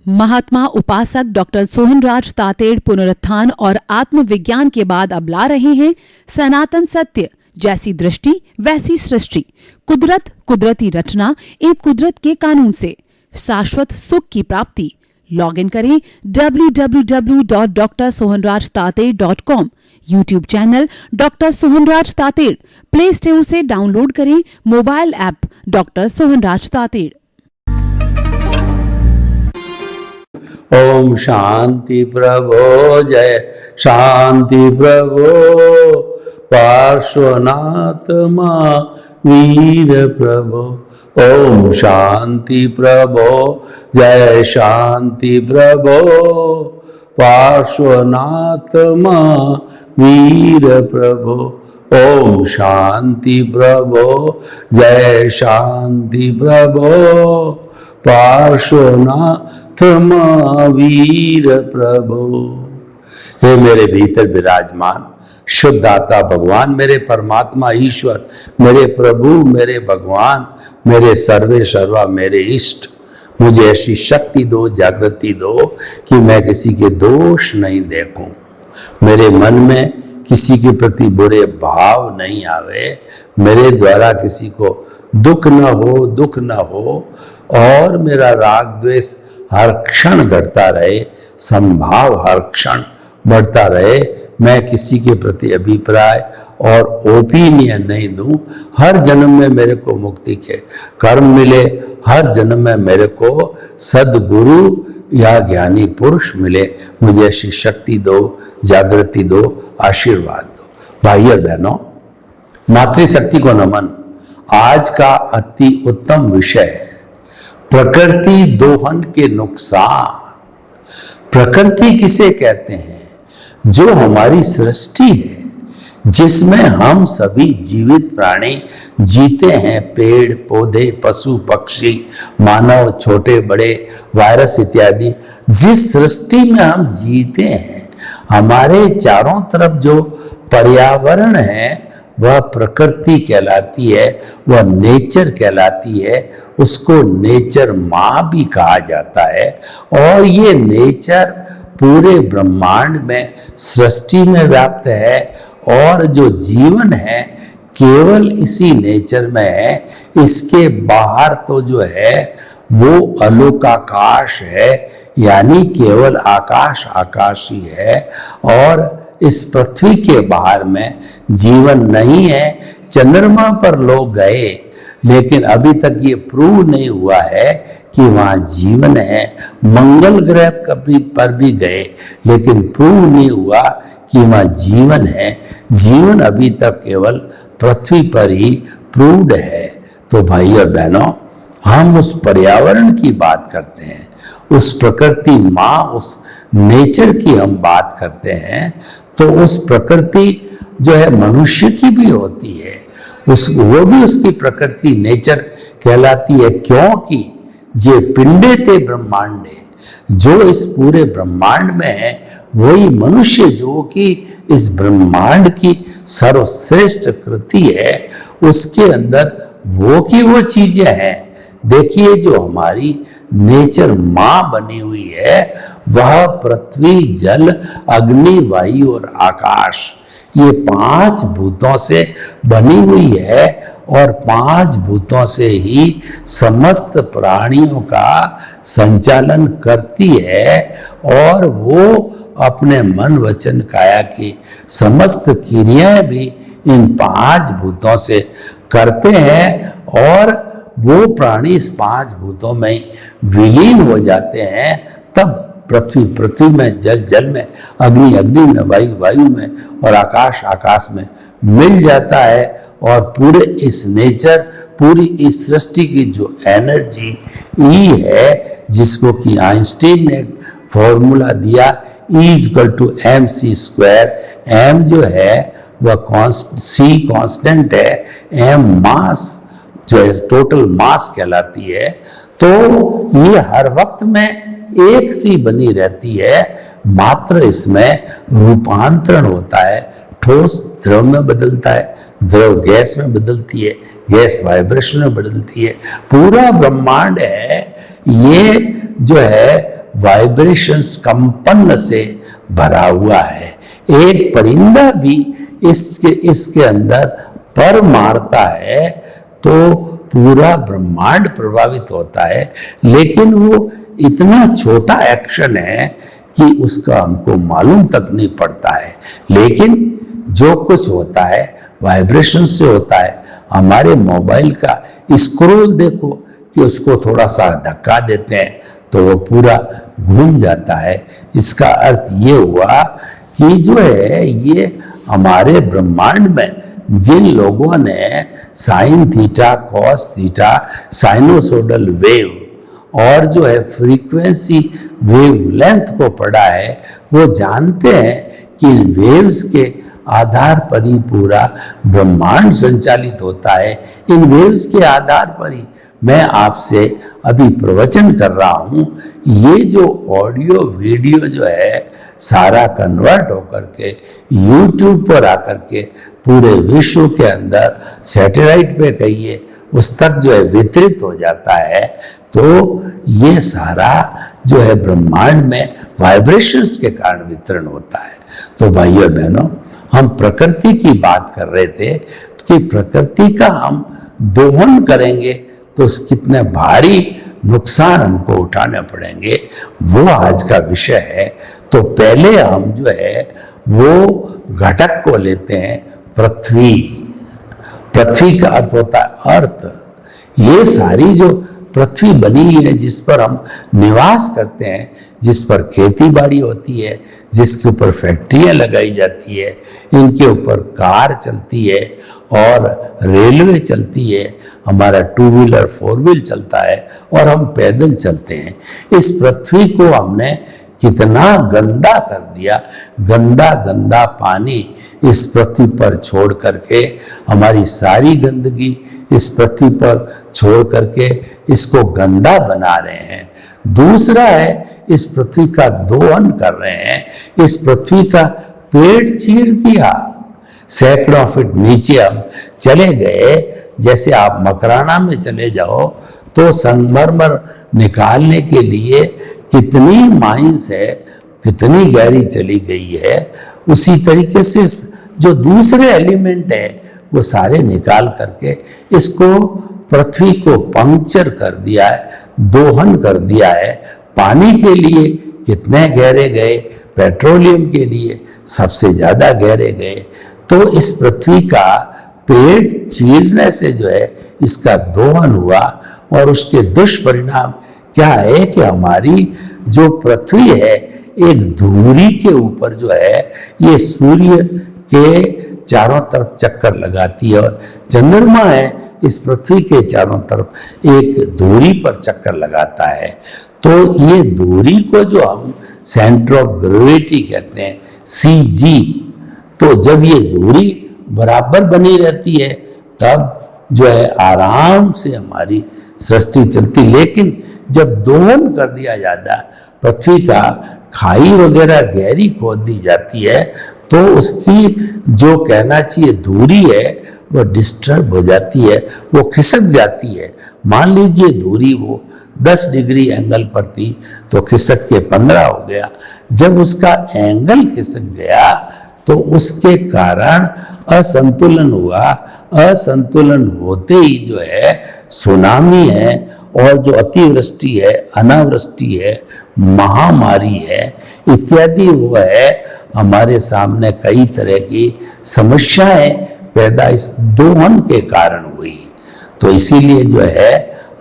महात्मा उपासक डॉक्टर सोहनराज तातेड़ पुनरुत्थान और आत्मविज्ञान के बाद अब ला रहे हैं सनातन सत्य, जैसी दृष्टि वैसी सृष्टि, कुदरत, कुदरती रचना एवं कुदरत के कानून से शाश्वत सुख की प्राप्ति। लॉग इन करें www.drsohanrajtated.com, YouTube channel doctor Sohanraj Tated, Play Store से डाउनलोड करें mobile app doctor Sohanraj Tated. ओम शांति प्रभो, जय शांति प्रभो, पार्श्वनाथ वीर प्रभो। ओम शांति प्रभो, जय शांति प्रभो, पार्श्वनाथ वीर प्रभो। ओम शांति प्रभो, जय शांति प्रभो, पार्श्वनाथ वीर प्रभु। हे मेरे भीतर विराजमान शुद्ध आत्मा भगवान, मेरे परमात्मा ईश्वर, मेरे प्रभु, मेरे भगवान, मेरे सर्वे सर्वा, मेरे इष्ट, मुझे ऐसी शक्ति दो, जागृति दो कि मैं किसी के दोष नहीं देखूं, मेरे मन में किसी के प्रति बुरे भाव नहीं आवे, मेरे द्वारा किसी को दुख न हो और मेरा राग द्वेष हर क्षण घटता रहे, संभाव हर क्षण बढ़ता रहे। मैं किसी के प्रति अभिप्राय और ओपिनियन नहीं दूं। हर जन्म में मेरे को मुक्ति के कर्म मिले, हर जन्म में मेरे को सद्गुरु या ज्ञानी पुरुष मिले। मुझे ऐसी शक्ति दो, जागृति दो, आशीर्वाद दो। भाई और बहनों, मातृशक्ति को नमन। आज का अति उत्तम विषय है प्रकृति दोहन के नुकसान। प्रकृति किसे कहते हैं? जो हमारी सृष्टि है, जिसमें हम सभी जीवित प्राणी जीते हैं, पेड़ पौधे, पशु पक्षी, मानव, छोटे बड़े, वायरस इत्यादि। जिस सृष्टि में हम जीते हैं, हमारे चारों तरफ जो पर्यावरण है वह प्रकृति कहलाती है, वह नेचर कहलाती है। उसको नेचर माँ भी कहा जाता है। और ये नेचर पूरे ब्रह्मांड में, सृष्टि में व्याप्त है। और जो जीवन है केवल इसी नेचर में है। इसके बाहर तो जो है वो अलोकाकाश है, यानी केवल आकाश आकाश ही है। और इस पृथ्वी के बाहर में जीवन नहीं है। चंद्रमा पर लोग गए, लेकिन अभी तक ये प्रूव नहीं हुआ है कि वहाँ जीवन है। मंगल ग्रह पर भी गए, लेकिन प्रूव नहीं हुआ कि वहाँ जीवन है। जीवन अभी तक केवल पृथ्वी पर ही प्रूव्ड है। तो भाई और बहनों, हम उस पर्यावरण की बात करते हैं, उस प्रकृति माँ, उस नेचर की हम बात करते हैं। तो उस प्रकृति जो है मनुष्य की भी होती है, वो भी उसकी प्रकृति नेचर कहलाती है। क्योंकि जे पिंडे ते ब्रह्मांडे, जो इस पूरे ब्रह्मांड में है वही मनुष्य, जो कि इस ब्रह्मांड की सर्वश्रेष्ठ कृति है। उसके अंदर वो की वो चीजें हैं। देखिए, जो हमारी नेचर माँ बनी हुई है वह पृथ्वी, जल, अग्नि, वायु और आकाश, ये 5 भूतों से बनी हुई है। और 5 भूतों से ही समस्त प्राणियों का संचालन करती है। और वो अपने मन वचन काया की समस्त क्रियाएं भी इन 5 भूतों से करते हैं। और वो प्राणी इस 5 भूतों में विलीन हो जाते हैं। तब पृथ्वी में, जल में, अग्नि में, वायु में और आकाश आकाश में मिल जाता है। और पूरे इस नेचर, पूरी इस सृष्टि की जो एनर्जी ई है, जिसको कि आइंस्टीन ने फॉर्मूला दिया, E=mc²। m जो है वह c कांस्टेंट है, m मास जो है टोटल मास कहलाती है। तो ये हर वक्त में एक सी बनी रहती है, मात्र इसमें रूपांतरण होता है। ठोस द्रव में बदलता है, द्रव गैस में बदलती है, गैस वाइब्रेशन में बदलती है। पूरा ब्रह्मांड है ये जो है वाइब्रेशंस, कंपन से भरा हुआ है। एक परिंदा भी इसके अंदर पर मारता है तो पूरा ब्रह्मांड प्रभावित होता है, लेकिन वो इतना छोटा एक्शन है कि उसका हमको मालूम तक नहीं पड़ता है। लेकिन जो कुछ होता है वाइब्रेशन से होता है। हमारे मोबाइल का स्क्रोल देखो कि उसको थोड़ा सा धक्का देते हैं तो वो पूरा घूम जाता है। इसका अर्थ ये हुआ कि जो है ये हमारे ब्रह्मांड में जिन लोगों ने sine theta, cos theta, sinusoidal wave और जो है फ्रीक्वेंसी वेवलेंथ को पढ़ा है, वो जानते हैं कि इन वेव्स के आधार पर ही पूरा ब्रह्मांड संचालित होता है। इन वेव्स के आधार पर ही मैं आपसे अभी प्रवचन कर रहा हूं। ये जो ऑडियो वीडियो जो है सारा कन्वर्ट होकर के यूट्यूब पर आकर के पूरे विश्व के अंदर सैटेलाइट पे कहिए उस तक जो है वितरित हो जाता है। तो ये सारा जो है ब्रह्मांड में वाइब्रेशंस के कारण वितरण होता है। तो भाइयों बहनों, हम प्रकृति की बात कर रहे थे कि प्रकृति का हम दोहन करेंगे तो कितने भारी नुकसान हमको उठाने पड़ेंगे, वो आज का विषय है। तो पहले हम जो है वो घटक को लेते हैं पृथ्वी। पृथ्वी का अर्थ होता है अर्थ। ये सारी जो पृथ्वी बनी है जिस पर हम निवास करते हैं, जिस पर खेती बाड़ी होती है, जिसके ऊपर फैक्ट्रियां लगाई जाती है, इनके ऊपर कार चलती है और रेलवे चलती है, हमारा 2 व्हीलर 4 व्हील चलता है और हम पैदल चलते हैं। इस पृथ्वी को हमने कितना गंदा कर दिया। गंदा गंदा पानी इस पृथ्वी पर छोड़ करके, हमारी सारी गंदगी इस पृथ्वी पर छोड़ करके इसको गंदा बना रहे हैं। दूसरा है इस पृथ्वी का दोहन कर रहे हैं। इस पृथ्वी का पेट चीर दिया। सैकड़ों फीट नीचे हम चले गए। जैसे आप मकराना में चले जाओ तो संगमरमर निकालने के लिए कितनी माइंस है, कितनी गहरी चली गई है। उसी तरीके से जो दूसरे एलिमेंट है वो सारे निकाल करके इसको पृथ्वी को पंक्चर कर दिया है, दोहन कर दिया है। पानी के लिए कितने गहरे गए, पेट्रोलियम के लिए सबसे ज्यादा गहरे गए। तो इस पृथ्वी का पेट चीरने से जो है इसका दोहन हुआ और उसके दुष्परिणाम क्या है कि हमारी जो पृथ्वी है एक धुरी के ऊपर जो है ये सूर्य के चारों तरफ चक्कर लगाती है और चंद्रमा है इस पृथ्वी के चारों तरफ एक धुरी पर चक्कर लगाता है। तो ये धुरी को जो हम सेंटर ऑफ ग्रेविटी कहते हैं, CG, तो जब ये धुरी बराबर बनी रहती है तब जो है आराम से हमारी सृष्टि चलती। लेकिन जब दोहन कर दिया जाता, पृथ्वी का खाई वगैरह गहरी खोद दी जाती है तो उसकी जो कहना चाहिए दूरी है वो डिस्टर्ब हो जाती है, वो खिसक जाती है। मान लीजिए दूरी वो 10 डिग्री एंगल पर थी तो खिसक के 15 हो गया। जब उसका एंगल खिसक गया तो उसके कारण असंतुलन हुआ। असंतुलन होते ही जो है सुनामी है और जो अतिवृष्टि है, अनावृष्टि है, महामारी है इत्यादि वो है हमारे सामने कई तरह की समस्याएं पैदा इस दोहन के कारण हुई। तो इसीलिए जो है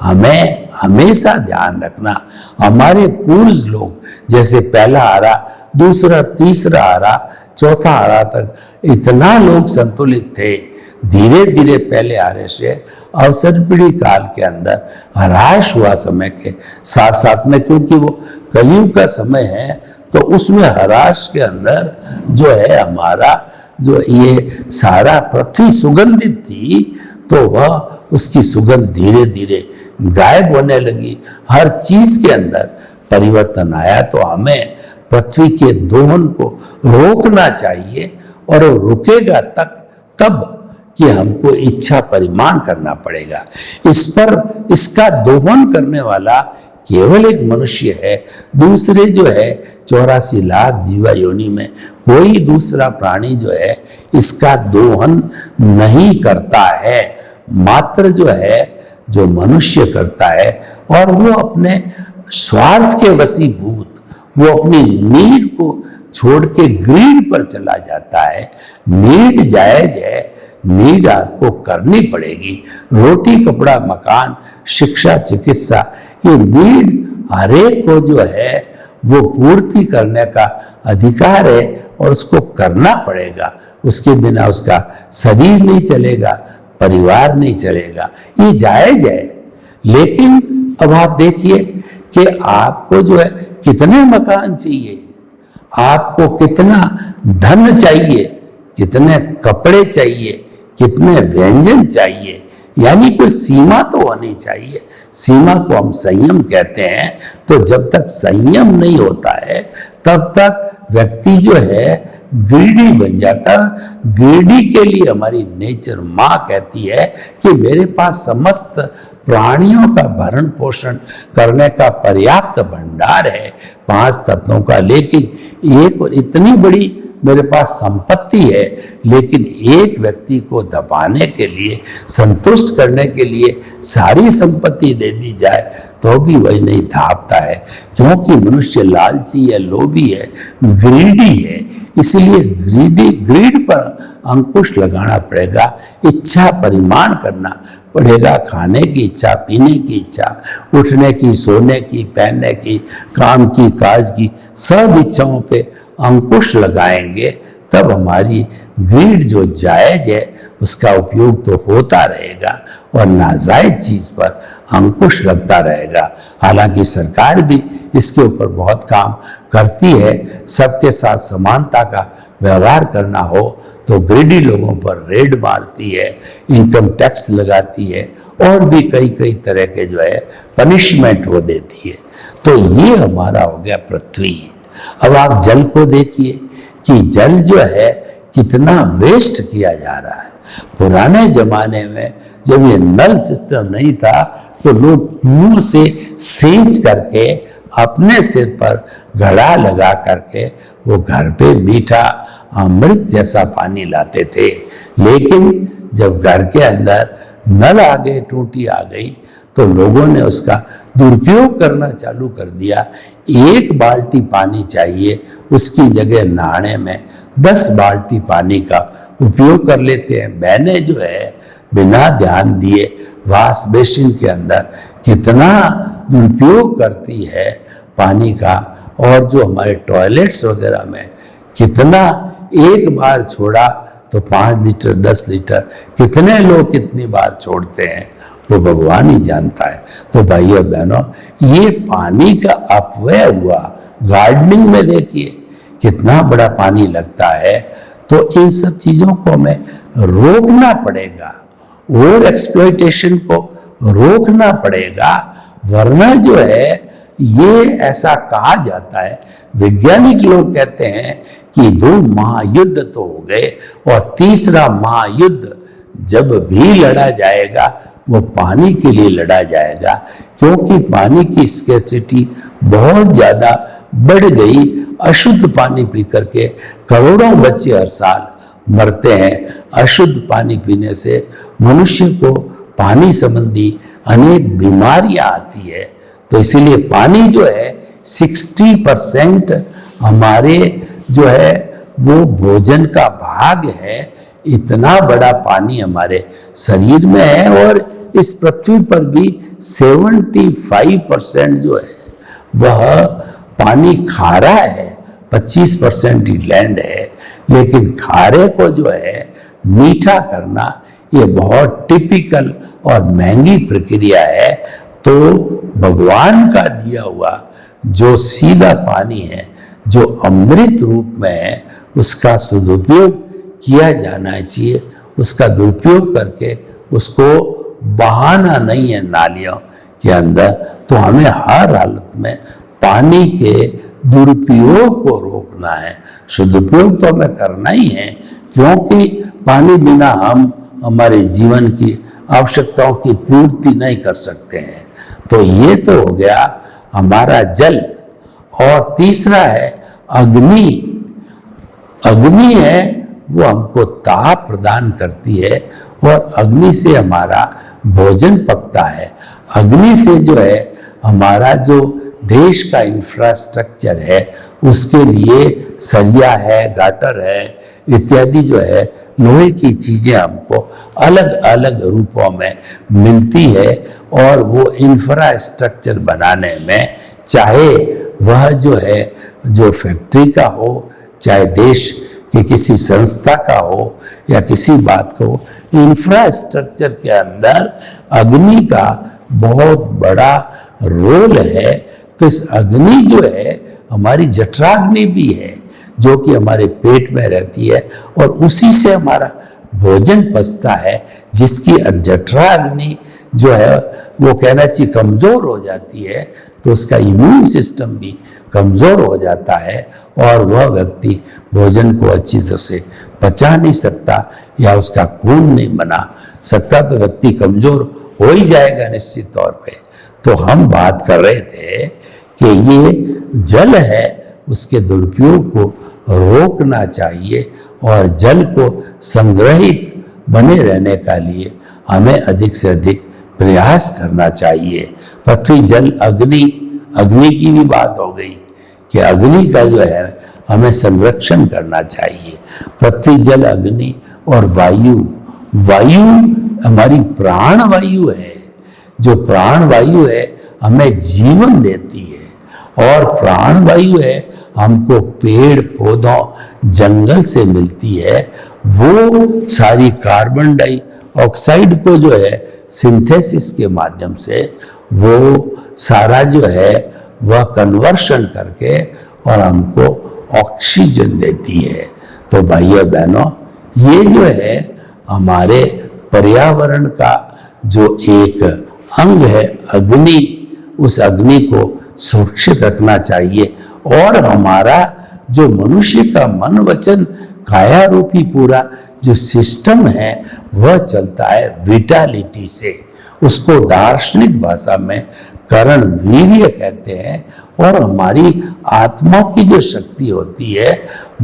हमें हमेशा ध्यान रखना, हमारे पूर्वज लोग जैसे पहला आरा, दूसरा, तीसरा आरा, चौथा आरा तक इतना लोग संतुलित थे। धीरे धीरे पहले आरे से अवसर पीढ़ी काल के अंदर ह्रास हुआ समय के साथ साथ में, क्योंकि वो कलयुग का समय है तो उसमें ह्रास के अंदर जो है हमारा जो ये सारा पृथ्वी सुगंधित थी तो वह उसकी सुगंध धीरे धीरे गायब होने लगी। हर चीज के अंदर परिवर्तन आया। तो हमें पृथ्वी के दोहन को रोकना चाहिए और वो रुकेगा तब कि हमको इच्छा परिमाण करना पड़ेगा। इस पर इसका दोहन करने वाला केवल एक मनुष्य है, दूसरे जो है 84 लाख जीवा योनि में कोई दूसरा प्राणी जो है इसका दोहन नहीं करता है, मात्र जो है जो मनुष्य करता है। और वो अपने स्वार्थ के वशीभूत, वो अपनी नीड को छोड़ के ग्रीड पर चला जाता है। नीड जायज है, नीड आपको करनी पड़ेगी। रोटी, कपड़ा, मकान, शिक्षा, चिकित्सा, ये नीड हर एक को जो है वो पूर्ति करने का अधिकार है और उसको करना पड़ेगा। उसके बिना उसका शरीर नहीं चलेगा, परिवार नहीं चलेगा, ये जायज है। लेकिन अब आप देखिए कि आपको जो है कितने मकान चाहिए, आपको कितना धन चाहिए, कितने कपड़े चाहिए, कितने व्यंजन चाहिए, यानी कोई सीमा तो होनी चाहिए। सीमा को हम संयम कहते हैं। तो जब तक संयम नहीं होता है तब तक व्यक्ति जो है ग्रीडी बन जाता। ग्रीडी के लिए हमारी नेचर माँ कहती है कि मेरे पास समस्त प्राणियों का भरण पोषण करने का पर्याप्त भंडार है 5 तत्वों का, लेकिन एक और इतनी बड़ी मेरे पास संपत्ति है, लेकिन एक व्यक्ति को दबाने के लिए, संतुष्ट करने के लिए सारी संपत्ति दे दी जाए तो भी वही नहीं धापता है, क्योंकि मनुष्य लालची है, लोभी है, ग्रीडी है। इसलिए इस ग्रीड पर अंकुश लगाना पड़ेगा, इच्छा परिमाण करना पड़ेगा। खाने की इच्छा, पीने की इच्छा, उठने की, सोने की, पहनने की, काम की, काज की, सब इच्छाओं पे अंकुश लगाएंगे तब हमारी ग्रीड जो जायज है उसका उपयोग तो होता रहेगा और नाजायज चीज पर अंकुश लगता रहेगा। हालांकि सरकार भी इसके ऊपर बहुत काम करती है। सबके साथ समानता का व्यवहार करना हो तो ग्रीडी लोगों पर रेड मारती है, इनकम टैक्स लगाती है और भी कई तरह के जो है पनिशमेंट वो देती है। तो ये हमारा हो गया पृथ्वी। अब आप जल को देखिए कि जल जो है कितना वेस्ट किया जा रहा है। पुराने जमाने में जब ये नल सिस्टम नहीं था तो लोग कुएं से सेंच करके अपने सिर पर घड़ा लगा करके वो घर पे मीठा अमृत जैसा पानी लाते थे। लेकिन जब घर के अंदर नल आ गए, टूटी आ गई, तो लोगों ने उसका दुरुपयोग करना चालू कर दिया। 1 बाल्टी पानी चाहिए, उसकी जगह नहाने में 10 बाल्टी पानी का उपयोग कर लेते हैं। बहनें जो है बिना ध्यान दिए वॉश बेसिन के अंदर कितना दुरुपयोग करती है पानी का, और जो हमारे टॉयलेट्स वगैरह में कितना एक बार छोड़ा तो 5 लीटर 10 लीटर कितने लोग कितनी बार छोड़ते हैं वो भगवान ही जानता है। तो भाइयों बहनों, ये पानी का अपव्यय हुआ। गार्डनिंग में देखिए कितना बड़ा पानी लगता है। तो इन सब चीजों को हमें रोकना पड़ेगा, और एक्सप्लॉयटेशन को रोकना पड़ेगा, वरना जो है ये ऐसा कहा जाता है, वैज्ञानिक लोग कहते हैं कि 2 महायुद्ध तो हो गए और तीसरा महायुद्ध जब भी लड़ा जाएगा वो पानी के लिए लड़ा जाएगा, क्योंकि पानी की स्कैर्सिटी बहुत ज्यादा बढ़ गई। अशुद्ध पानी पी करके करोड़ों बच्चे हर साल मरते हैं। अशुद्ध पानी पीने से मनुष्य को पानी संबंधी अनेक बीमारियां आती है। तो इसीलिए पानी जो है 60% हमारे जो है वो भोजन का भाग है। इतना बड़ा पानी हमारे शरीर में है, और इस पृथ्वी पर भी 75% जो है वह पानी खारा है, 25% ही लैंड है। लेकिन खारे को जो है मीठा करना ये बहुत टिपिकल और महंगी प्रक्रिया है। तो भगवान का दिया हुआ जो सीधा पानी है, जो अमृत रूप में है, उसका सदुपयोग किया जाना चाहिए। उसका दुरुपयोग करके उसको बहाना नहीं है नालियों के अंदर। तो हमें हर हालत में पानी के दुरुपयोग को रोकना है। सदुपयोग तो हमें करना ही है, क्योंकि पानी बिना हम हमारे जीवन की आवश्यकताओं की पूर्ति नहीं कर सकते हैं। तो ये तो हो गया हमारा जल, और तीसरा है अग्नि। अग्नि है वो हमको ताप प्रदान करती है और अग्नि से हमारा भोजन पकता है। अग्नि से जो है हमारा जो देश का इंफ्रास्ट्रक्चर है उसके लिए सरिया है, गाटर है इत्यादि जो है लोहे की चीजें हमको अलग अलग रूपों में मिलती है। और वो इंफ्रास्ट्रक्चर बनाने में, चाहे वह जो है जो फैक्ट्री का हो, चाहे देश कि किसी संस्था का हो या किसी बात को, इंफ्रास्ट्रक्चर के अंदर अग्नि का बहुत बड़ा रोल है। तो इस अग्नि जो है हमारी जठराग्नि भी है जो कि हमारे पेट में रहती है और उसी से हमारा भोजन पचता है, जिसकी जठराग्नि जो है वो कहना चाहिए कमजोर हो जाती है तो उसका इम्यून सिस्टम भी कमजोर हो जाता है और वह व्यक्ति भोजन को अच्छी तरह से पचा नहीं सकता या उसका खून नहीं बना सकता, तो व्यक्ति कमजोर हो ही जाएगा निश्चित तौर पे। तो हम बात कर रहे थे कि ये जल है उसके दुरुपयोग को रोकना चाहिए और जल को संग्रहित बने रहने का लिए हमें अधिक से अधिक प्रयास करना चाहिए। पृथ्वी जल अग्नि, अग्नि की भी बात हो गई कि अग्नि का जो है हमें संरक्षण करना चाहिए। पृथ्वी जल अग्नि और वायु, वायु हमारी प्राण वायु है। जो प्राण वायु है हमें जीवन देती है और प्राण वायु है हमको पेड़ पौधों जंगल से मिलती है। वो सारी कार्बन डाइऑक्साइड को जो है सिंथेसिस के माध्यम से वो सारा जो है वह कन्वर्शन करके और हमको ऑक्सीजन देती है। तो भाइयों बहनों, ये जो है हमारे पर्यावरण का जो एक अंग है अग्नि, उस अग्नि को सुरक्षित रखना चाहिए। और हमारा जो मनुष्य का मन वचन काया रूपी पूरा जो सिस्टम है वह चलता है विटालिटी से। उसको दार्शनिक भाषा में करण वीर्य कहते हैं। और हमारी आत्मा की जो शक्ति होती है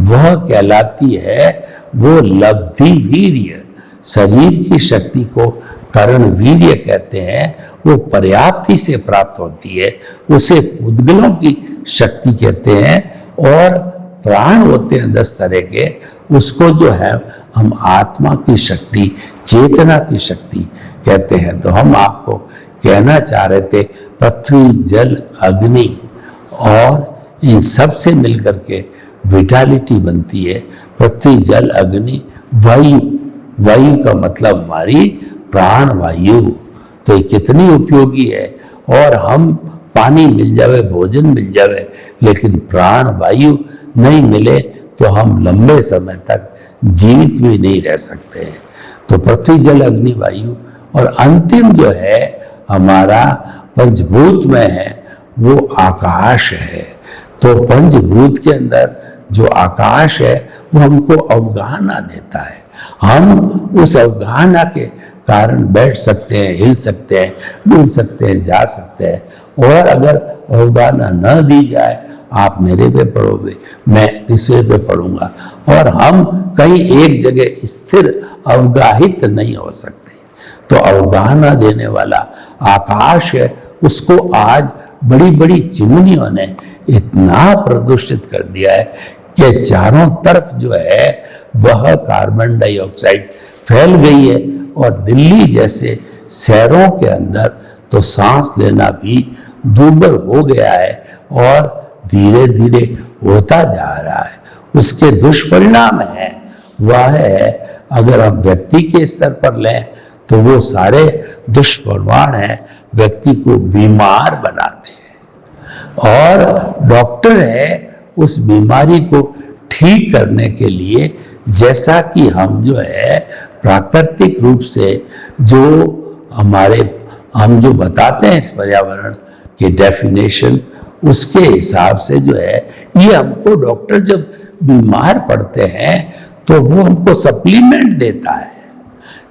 वह कहलाती है वो लब्धि वीर्य। शरीर की शक्ति को करण वीर्य कहते हैं, वो पर्याप्ति से प्राप्त होती है, उसे पुद्गलों की शक्ति कहते हैं। और प्राण होते हैं 10 तरह के, उसको जो है हम आत्मा की शक्ति, चेतना की शक्ति कहते हैं। तो हम आपको कहना चाह रहे थे पृथ्वी जल अग्नि और इन सब से मिलकर के विटालिटी बनती है। पृथ्वी जल अग्नि वायु, वायु का मतलब हमारी प्राण वायु। तो ये कितनी उपयोगी है। और हम पानी मिल जावे, भोजन मिल जावे, लेकिन प्राण वायु नहीं मिले तो हम लंबे समय तक जीवित भी नहीं रह सकते। तो पृथ्वी जल अग्नि वायु और अंतिम जो है हमारा पंचभूत में है वो आकाश है। तो पंचभूत के अंदर जो आकाश है वो हमको अवगाहना देता है। हम उस अवगाहना के कारण बैठ सकते हैं, हिल सकते हैं, डुल सकते हैं, जा सकते हैं। और अगर अवगाहना न दी जाए, आप मेरे पे पढ़ोगे, मैं दूसरे पे पढ़ूंगा, और हम कहीं एक जगह स्थिर अवगाहित नहीं हो सकते। तो अवगाहना देने वाला आकाश है, उसको आज बड़ी बड़ी चिमनियों ने इतना प्रदूषित कर दिया है कि चारों तरफ जो है वह कार्बन डाइऑक्साइड फैल गई है। और दिल्ली जैसे शहरों के अंदर तो सांस लेना भी दुर्भर हो गया है और धीरे धीरे होता जा रहा है। उसके दुष्परिणाम है वह है, अगर हम व्यक्ति के स्तर पर लें तो वो सारे दुष्परिणाम हैं, व्यक्ति को बीमार बनाते हैं। और डॉक्टर है उस बीमारी को ठीक करने के लिए, जैसा कि हम जो है प्राकृतिक रूप से जो हम जो बताते हैं इस पर्यावरण के डेफिनेशन, उसके हिसाब से जो है ये हमको डॉक्टर जब बीमार पड़ते हैं तो वो हमको सप्लीमेंट देता है।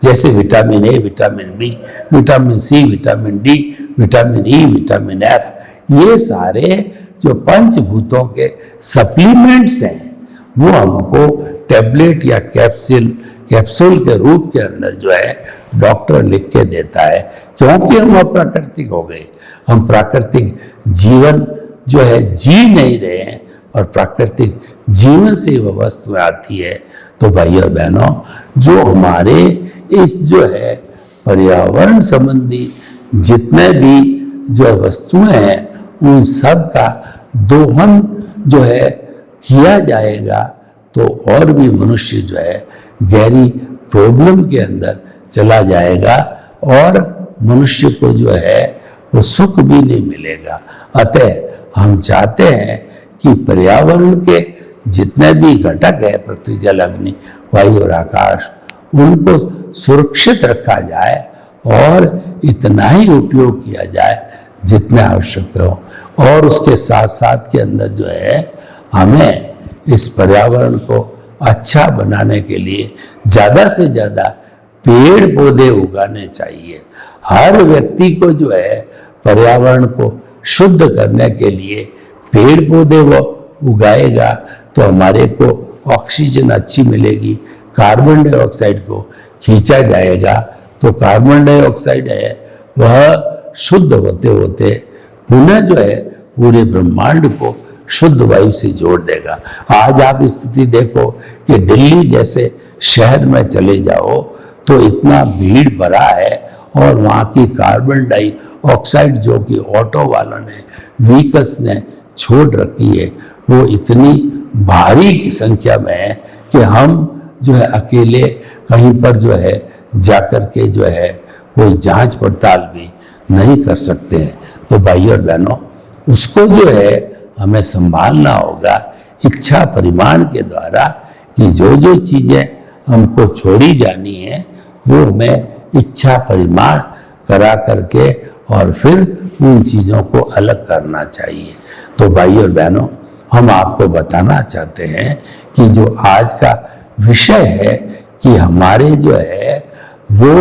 जैसे vitamin A, vitamin B, vitamin C, vitamin D, vitamin E, vitamin F, ये सारे जो पंचभूतों के सप्लीमेंट्स हैं वो हमको टैबलेट या कैप्सूल के रूप के अंदर जो है डॉक्टर लिख के देता है, क्योंकि हम अप्राकृतिक हो गए। हम प्राकृतिक जीवन जो है जी नहीं रहे हैं और प्राकृतिक जीवन से वह वस्तु आती है। तो भाई और बहनों, जो हमारे इस जो है पर्यावरण संबंधी जितने भी जो वस्तुएं हैं उन सब का दोहन जो है किया जाएगा तो और भी मनुष्य जो है गहरी प्रॉब्लम के अंदर चला जाएगा और मनुष्य को जो है वो सुख भी नहीं मिलेगा। अतः हम चाहते हैं कि पर्यावरण के जितने भी घटक है, पृथ्वी जल अग्नि वायु और आकाश, उनको सुरक्षित रखा जाए और इतना ही उपयोग किया जाए जितना आवश्यक हो। और उसके साथ साथ के अंदर जो है हमें इस पर्यावरण को अच्छा बनाने के लिए ज़्यादा से ज़्यादा पेड़ पौधे उगाने चाहिए। हर व्यक्ति को जो है पर्यावरण को शुद्ध करने के लिए पेड़ पौधे वो उगाएगा तो हमारे को ऑक्सीजन अच्छी मिलेगी, कार्बन डाइऑक्साइड को खींचा जाएगा तो कार्बन डाइऑक्साइड है वह शुद्ध होते होते पुनः जो है पूरे ब्रह्मांड को शुद्ध वायु से जोड़ देगा। आज आप स्थिति देखो कि दिल्ली जैसे शहर में चले जाओ तो इतना भीड़ भरा है और वहाँ की कार्बन डाइऑक्साइड जो कि ऑटो वालों ने व्हीकल्स ने छोड़ रखी है वो इतनी भारी की संख्या में है कि हम जो है अकेले कहीं पर जो है जाकर के जो है कोई जांच पड़ताल भी नहीं कर सकते हैं। तो भाई और बहनों, उसको जो है हमें संभालना होगा इच्छा परिमाण के द्वारा कि जो जो चीज़ें हमको छोड़ी जानी है वो हमें इच्छा परिमाण करा करके और फिर उन चीज़ों को अलग करना चाहिए। तो भाई और बहनों, हम आपको बताना चाहते हैं कि जो आज का विषय है कि हमारे जो है वो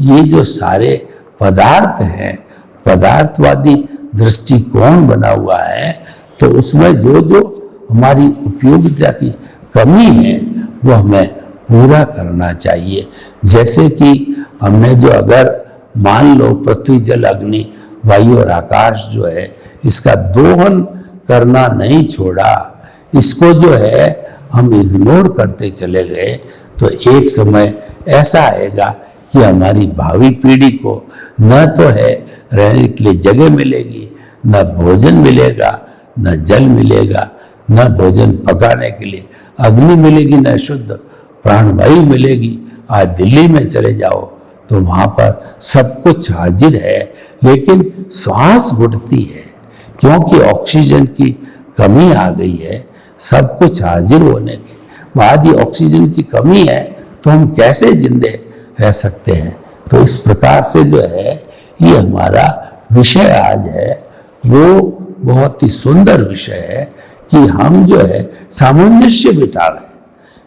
ये जो सारे पदार्थ हैं, पदार्थवादी दृष्टिकोण बना हुआ है, तो उसमें जो जो हमारी उपयोगिता की कमी है वो हमें पूरा करना चाहिए। जैसे कि हमने जो अगर मान लो पृथ्वी जल अग्नि वायु और आकाश जो है इसका दोहन करना नहीं छोड़ा, इसको जो है हम इग्नोर करते चले गए तो एक समय ऐसा आएगा कि हमारी भावी पीढ़ी को न तो है रहने के लिए जगह मिलेगी, न भोजन मिलेगा, न जल मिलेगा, न भोजन पकाने के लिए अग्नि मिलेगी, न शुद्ध प्राणवायु मिलेगी। आज दिल्ली में चले जाओ तो वहाँ पर सब कुछ हाजिर है लेकिन श्वास घुटती है क्योंकि ऑक्सीजन की कमी आ गई है। सब कुछ हाजिर होने के बाद ही ऑक्सीजन की कमी है तो हम कैसे जिंदे रह सकते हैं। तो इस प्रकार से जो है ये हमारा विषय आज है वो बहुत ही सुंदर विषय है कि हम जो है सामंजस्य बिठावें,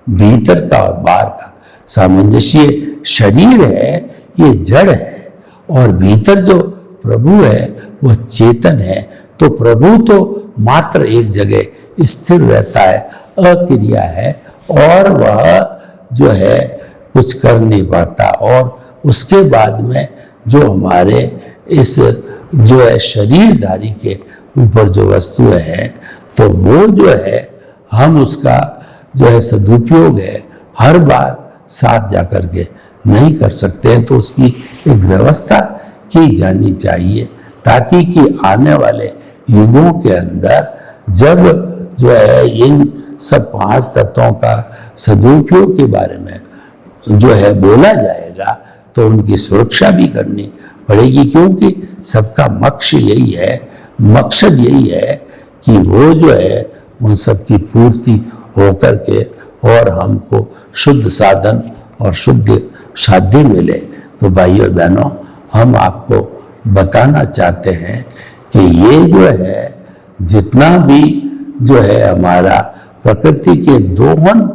भीतर का और बाहर का सामंजस्य। शरीर है ये जड़ है और भीतर जो प्रभु है वह चेतन है। तो प्रभु तो मात्र एक जगह स्थिर रहता है, अक्रिया है और वह जो है कुछ कर नहीं पाता। और उसके बाद में जो हमारे इस जो है शरीरधारी के ऊपर जो वस्तुएं हैं तो वो जो है हम उसका जो है सदुपयोग है हर बार साथ जाकर के नहीं कर सकते हैं। तो उसकी एक व्यवस्था की जानी चाहिए ताकि कि आने वाले युगों के अंदर जब जो है इन सब 5 तत्वों का सदुपयोग के बारे में जो है बोला जाएगा तो उनकी सुरक्षा भी करनी पड़ेगी, क्योंकि सबका मकसद यही है कि वो जो है उन सब की पूर्ति होकर के और हमको शुद्ध साधन और शुद्ध शादी मिले। तो भाई और बहनों, हम आपको बताना चाहते हैं कि ये जो है जितना भी जो है हमारा प्रकृति के दोहन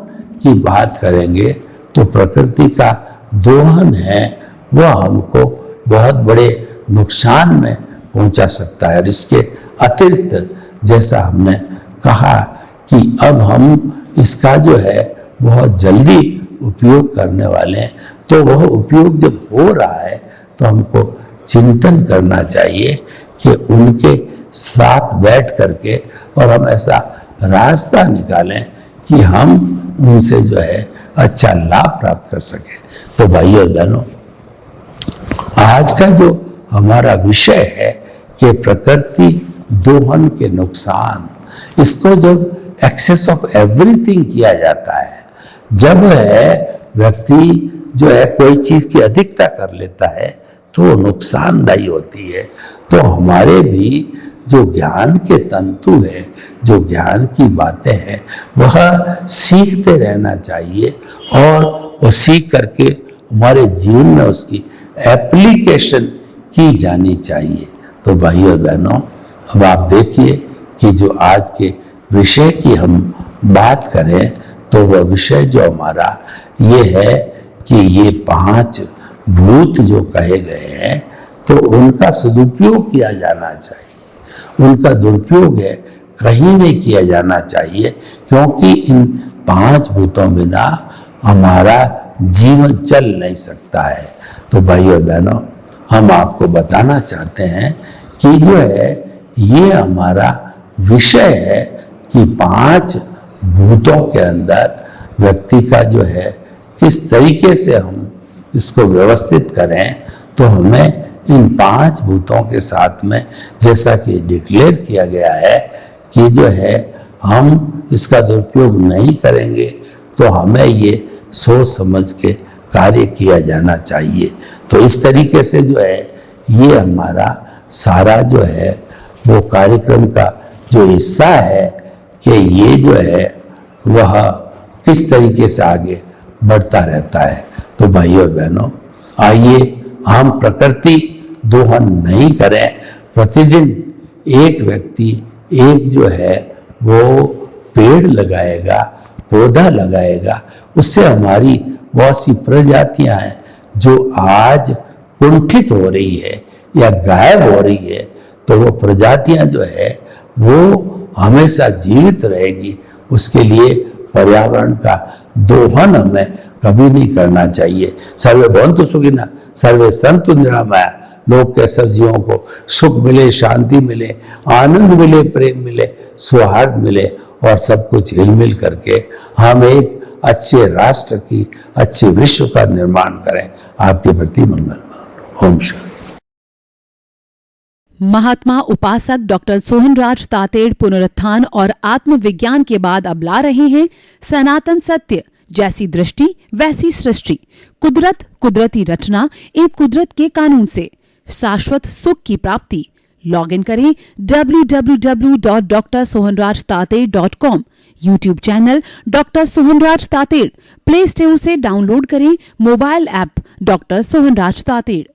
की बात करेंगे तो प्रकृति का दोहन है वह हमको बहुत बड़े नुकसान में पहुंचा सकता है। इसके अतिरिक्त जैसा हमने कहा कि अब हम इसका जो है बहुत जल्दी उपयोग करने वाले हैं, तो वह उपयोग जब हो रहा है तो हमको चिंतन करना चाहिए कि उनके साथ बैठ करके और हम ऐसा रास्ता निकालें कि हम उनसे जो है अच्छा लाभ प्राप्त कर सकें। तो भाइयों और बहनों, आज का जो हमारा विषय है कि प्रकृति दोहन के नुकसान, इसको जब एक्सेस ऑफ एवरीथिंग किया जाता है, जब है व्यक्ति जो है कोई चीज की अधिकता कर लेता है तो वो नुकसानदायी होती है। तो हमारे भी जो ज्ञान के तंतु है, जो ज्ञान की बातें हैं, वह सीखते रहना चाहिए और वो सीख करके हमारे जीवन में उसकी एप्लीकेशन की जानी चाहिए। तो भाइयों और बहनों, अब आप देखिए कि जो आज के विषय की हम बात करें तो वह विषय जो हमारा ये है कि ये 5 भूत जो कहे गए हैं तो उनका सदुपयोग किया जाना चाहिए, उनका दुरुपयोग है कहीं नहीं किया जाना चाहिए, क्योंकि इन 5 भूतों बिना हमारा जीवन चल नहीं सकता है। तो भाइयों बहनों, हम आपको बताना चाहते हैं कि जो है ये हमारा विषय है कि 5 भूतों के अंदर व्यक्ति का जो है किस तरीके से हम इसको व्यवस्थित करें। तो हमें इन 5 भूतों के साथ में, जैसा कि डिक्लेयर किया गया है कि जो है हम इसका दुरुपयोग नहीं करेंगे, तो हमें ये सोच समझ के कार्य किया जाना चाहिए। तो इस तरीके से जो है ये हमारा सारा जो है वो कार्यक्रम का जो हिस्सा है कि ये जो है वह किस तरीके से आगे बढ़ता रहता है। तो भाइयों और बहनों, आइए हम प्रकृति दोहन नहीं करें। प्रतिदिन एक व्यक्ति एक जो है वो पेड़ लगाएगा, पौधा लगाएगा, उससे हमारी बहुत सी प्रजातियां हैं जो आज कुंठित हो रही है या गायब हो रही है, तो वो प्रजातियां जो है वो हमेशा जीवित रहेगी। उसके लिए पर्यावरण का दोहन हमें कभी नहीं करना चाहिए। सर्वे भवन्तु सुखिनः, सर्वे सन्तु निरामया। लोग के सब जीवों को सुख मिले, शांति मिले, आनंद मिले, प्रेम मिले, सौहार्द मिले और सब कुछ हिलमिल करके हम एक अच्छे राष्ट्र की, अच्छे विश्व का निर्माण करें। आपके प्रति मंगल। ओम शांति। महात्मा उपासक डॉक्टर सोहनराज तातेड़ पुनरुत्थान और आत्मविज्ञान के बाद अब ला रहे हैं सनातन सत्य, जैसी दृष्टि वैसी सृष्टि, कुदरत, कुदरती रचना एवं कुदरत के कानून से शाश्वत सुख की प्राप्ति। लॉग इन करें www.drsohanrajtated.com। YouTube channel doctor Sohanraj Tated, Play Store से डाउनलोड करें mobile app doctor Sohanraj Tated.